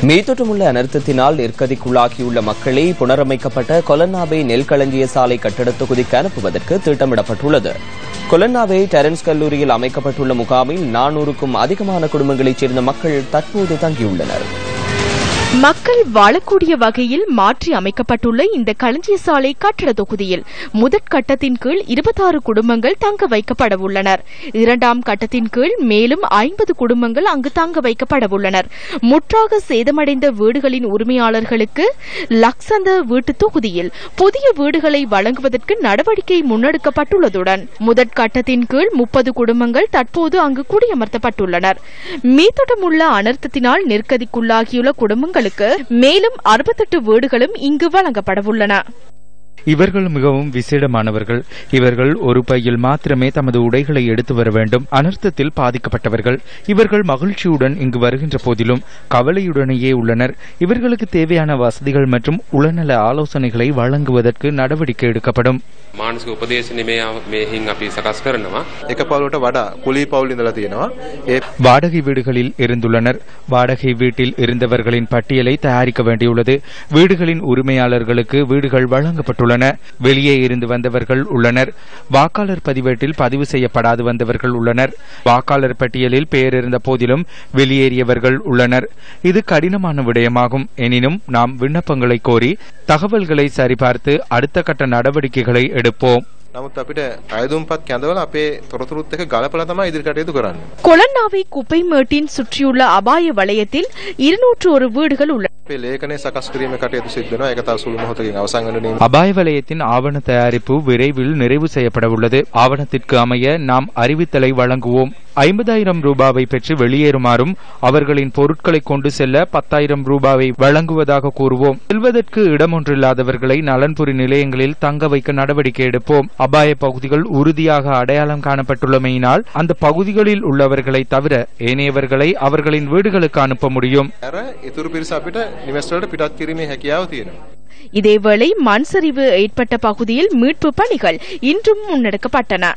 மீத்தொற்றுமுள்ள அனர்த்தத்தினால் நிர்கதிக்குள்ளாகியுள்ள மக்களை புனரமைக்கப்பட்ட கொலன்னாவே நெல்களஞ்சிய சாலை கட்டட தொகுதிக்கு அனுப்புவதற்கு திட்டமிடப்பட்டுள்ளது. கொலன்னாவே டெரன்ஸ் கல்லூரியில் அமைக்கப்பட்டுள்ள முகாமில் 400க்கும் அதிகமான குடும்பங்களைச் சேர்ந்த மக்கள் தற்போது தங்கியுள்ளனர். மக்கள் வாழக்கூடிய வகையில் மாற்றி அமைக்கப்பட்டுள்ள இந்த களஞ்சிய சாலை கட்டட தொகுதியில் முதற்கட்டத்தின் கீழ் 26 குடும்பங்கள் தங்க வைக்கப்பட உள்ளனர். இரண்டாம் கட்டத்தின் கீழ் மேலும் 50 குடும்பங்கள் அங்கு தங்க வைக்கப்பட உள்ளனர். முற்றாக சேதமடைந்த வீடுகளின் உரிமையாளர்களுக்கு லக்சந்த வீட்டு தொகுதியில் புதிய வீடுகளை வழங்குவதற்கு நடவடிக்கை முன்னெடுக்கப்பட்டுள்ளதுடன் முதற்கட்டத்தின் கீழ் 30 குடும்பங்கள் தற்போது அங்கு குடியமர்த்தப்பட்டுள்ளனர். மீத்தொடமுள்ள அனர்த்தத்தினால் நிர்கதிக்குள்ளாகியுள்ள குடும்பங்கள் மேலும் 68 வீடுகளும் இங்கு வழங்கப்படவுள்ளன. இவர்கள் மிகவும் விசேடமானவர்கள். இவர்கள் ஒரு பையில் மாத்திரமே தமது உடைகளை எடுத்து வர வேண்டும். அனர்த்தத்தில் பாதிக்கப்பட்டவர்கள் இவர்கள் மகிழ்ச்சியுடன் இங்கு வருகின்ற போதிலும் கவலையுடனேயே உள்ளனர். இவர்களுக்கு தேவையான வசதிகள் மற்றும் உளநல ஆலோசனைகளை வழங்குவதற்கு நடவடிக்கை எடுக்கப்படும். මානසික උපදේශනේ මේ හින් අපි සකස් කරනවා. එක පවුලට වඩා කුලී පවුල් ඉඳලා තියෙනවා. வாடகை வீடுகளில் இருந்துள்ளனர். வாடகை வீட்டில் இருந்தவர்களின் பட்டியலை தயாரிக்க வேண்டியுள்ளது. வீடுகளின் உரிமையாளர்களுக்கு வீடுகள் வழங்கப்பட்டுள்ளன. வெளியே இருந்து வந்தவர்கள் உள்ளனர். வாக்காளர் பதிவேட்டில் பதிவு செய்யப்படாது வந்தவர்கள் உள்ளனர். வாக்காளர் பட்டியலில் பெயர் இருந்த போதிலும் வெளியேறியவர்கள் உள்ளனர். இது கடினமான விடயமாகும். எனினும் நாம் விண்ணப்பங்களை கோரி தகவல்களை சரிபார்த்து அடுத்த கட்ட நடவடிக்கைகளை எடுப்போம். නමුත් අපිට අයදුම්පත් කැඳවලා අපේ තොරතුරුත් එක්ක ගලපලා තමයි ඉදිරි කටයුතු කරන්නේ. கொலன்னாவை குப்பை மேட்டின் சுற்றியுள்ள அபாய வலயத்தில் 201 வீடுகள் உள்ளன. අපේ ලේඛනයේ සකස් කිරීමේ කටයුතු සිද්ධ වෙනවා. ඒක තව සුළු මොහොතකින් අවසන් වෙන නියම. அபாய வலயத்தின் ஆவண தயாரிப்பு விரைவில் நிறைவு செய்யப்பட உள்ளது. ஆவணத்திற்கு அமைய நாம் அறிவித்தலை வழங்குவோம். 50,000 ரூபாவை பெற்று வெளியேறுமாறும் அவர்களின் பொருட்களை கொண்டு செல்ல 10,000 ரூபாவை வழங்குவதாக கூறுவோம். செல்வதற்கு இடமொன்றில்லாதவர்களை நலன்புரி நிலையங்களில் தங்க வைக்க நடவடிக்கை எடுப்போம். அபாய பகுதிகள் உறுதியாக அடையாளம் காணப்பட்டுள்ளமையினால் அந்த பகுதிகளில் உள்ளவர்களை தவிர ஏனையவர்களை அவர்களின் வீடுகளுக்கு அனுப்ப முடியும். இதேவேளை மண் சரிவு ஏற்பட்ட பகுதியில் மீட்பு பணிகள் இன்றும் முன்னெடுக்கப்பட்டன.